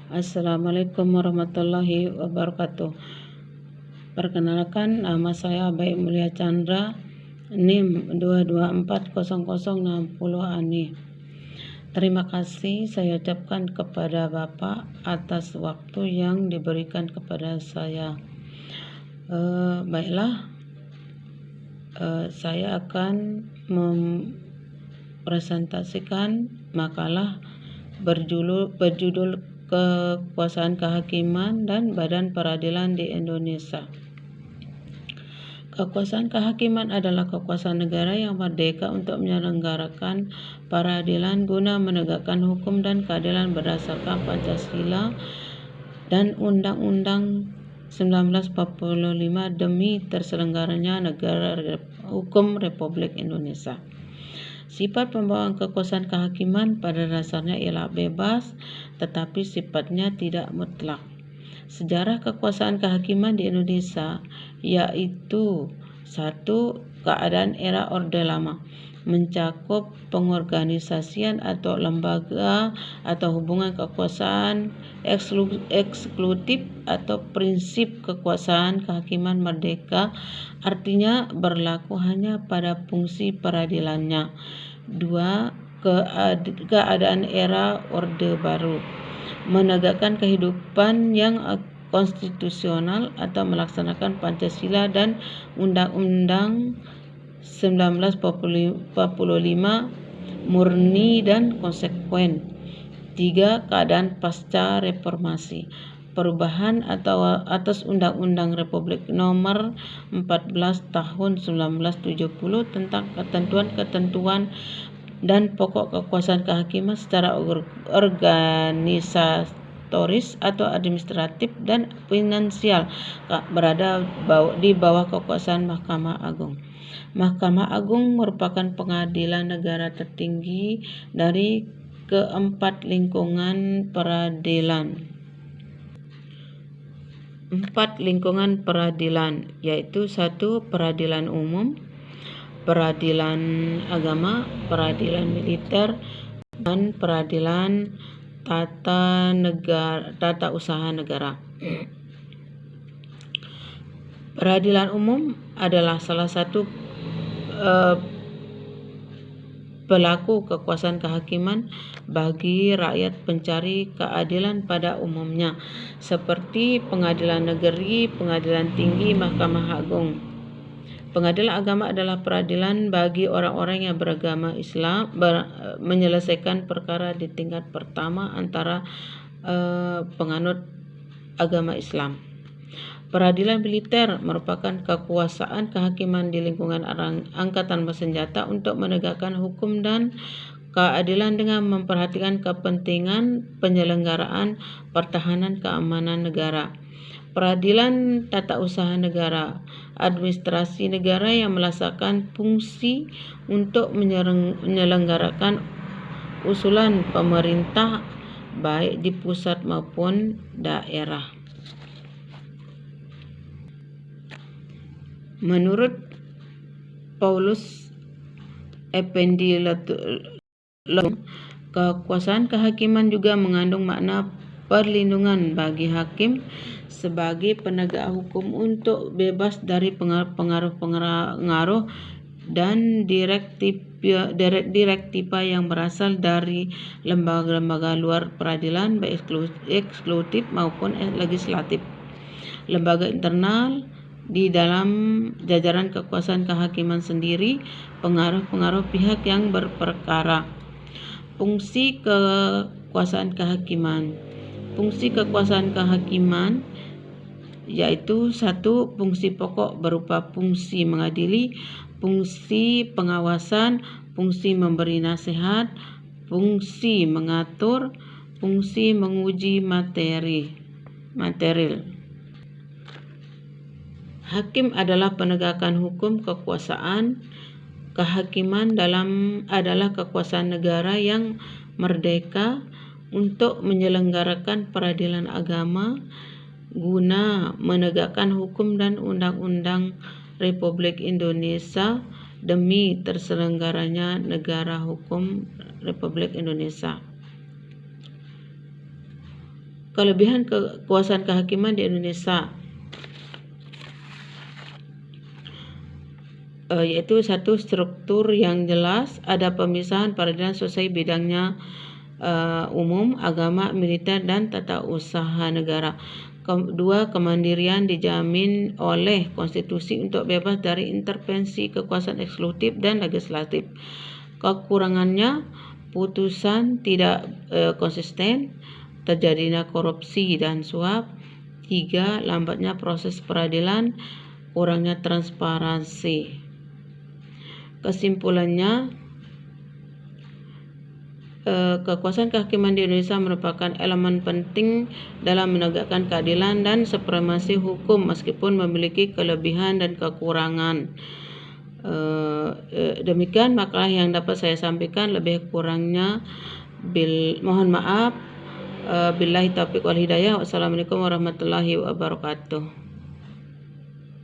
Assalamualaikum warahmatullahi wabarakatuh. Perkenalkan, nama saya Baik Mulia Chandra, NIM 2240060 Terima kasih saya ucapkan kepada Bapak atas waktu yang diberikan kepada saya. Saya akan mempresentasikan makalah berjudul Kekuasaan Kehakiman dan Badan Peradilan di Indonesia. Kekuasaan kehakiman adalah kekuasaan negara yang merdeka untuk menyelenggarakan peradilan guna menegakkan hukum dan keadilan berdasarkan Pancasila dan Undang-Undang 1945 demi terselenggaranya negara hukum Republik Indonesia. Sifat pembawaan kekuasaan kehakiman pada dasarnya ialah bebas, tetapi sifatnya tidak mutlak. Sejarah kekuasaan kehakiman di Indonesia yaitu 1. Keadaan era Orde Lama, mencakup pengorganisasian atau lembaga atau hubungan kekuasaan eksklusif atau prinsip kekuasaan kehakiman merdeka, artinya berlaku hanya pada fungsi peradilannya. 2. Keadaan era Orde Baru, menegakkan kehidupan yang konstitusional atau melaksanakan Pancasila dan Undang-Undang 1945 murni dan konsekuen. 3. Keadaan pasca reformasi, perubahan atas Undang-Undang Republik Nomor 14 Tahun 1970 tentang ketentuan-ketentuan dan pokok kekuasaan kehakiman secara organisatoris atau administratif dan finansial berada di bawah kekuasaan Mahkamah Agung. Mahkamah Agung merupakan pengadilan negara tertinggi dari keempat lingkungan peradilan. 4 lingkungan peradilan yaitu 1. Peradilan umum, peradilan agama, peradilan militer, dan peradilan tata usaha negara. Peradilan umum adalah salah satu pelaku kekuasaan kehakiman bagi rakyat pencari keadilan pada umumnya, seperti pengadilan negeri, pengadilan tinggi, Mahkamah Agung. Pengadilan agama adalah peradilan bagi orang-orang yang beragama Islam menyelesaikan perkara di tingkat pertama antara penganut agama Islam. Peradilan militer merupakan kekuasaan kehakiman di lingkungan angkatan bersenjata untuk menegakkan hukum dan keadilan dengan memperhatikan kepentingan penyelenggaraan pertahanan keamanan negara. Peradilan tata usaha negara, administrasi negara yang melaksanakan fungsi untuk menyelenggarakan usulan pemerintah baik di pusat maupun daerah. Menurut Paulus Effendi Lotulung, kekuasaan kehakiman juga mengandung makna perlindungan bagi hakim sebagai penegak hukum untuk bebas dari pengaruh dan direktiva yang berasal dari lembaga-lembaga luar peradilan baik eksekutif maupun legislatif, lembaga internal di dalam jajaran kekuasaan kehakiman sendiri, pengaruh pihak yang berperkara. Fungsi kekuasaan kehakiman. Fungsi kekuasaan kehakiman yaitu 1. Fungsi pokok berupa fungsi mengadili, fungsi pengawasan, fungsi memberi nasihat, fungsi mengatur, fungsi menguji material. Hakim adalah penegakan hukum. Kekuasaan kehakiman adalah kekuasaan negara yang merdeka untuk menyelenggarakan peradilan agama guna menegakkan hukum dan undang-undang Republik Indonesia demi terselenggaranya negara hukum Republik Indonesia. Kelebihan kekuasaan kehakiman di Indonesia, yaitu satu, struktur yang jelas, ada pemisahan peradilan selesai bidangnya umum, agama, militer, dan tata usaha negara. Kedua, kemandirian dijamin oleh konstitusi untuk bebas dari intervensi kekuasaan eksekutif dan legislatif. Kekurangannya, putusan tidak konsisten, terjadinya korupsi dan suap. 3, lambatnya proses peradilan, kurangnya transparansi. Kesimpulannya, kekuasaan kehakiman di Indonesia merupakan elemen penting dalam menegakkan keadilan dan supremasi hukum meskipun memiliki kelebihan dan kekurangan. Demikian makalah yang dapat saya sampaikan, lebih kurangnya mohon maaf. Billahi taufiq wal hidayah. Wassalamualaikum warahmatullahi wabarakatuh.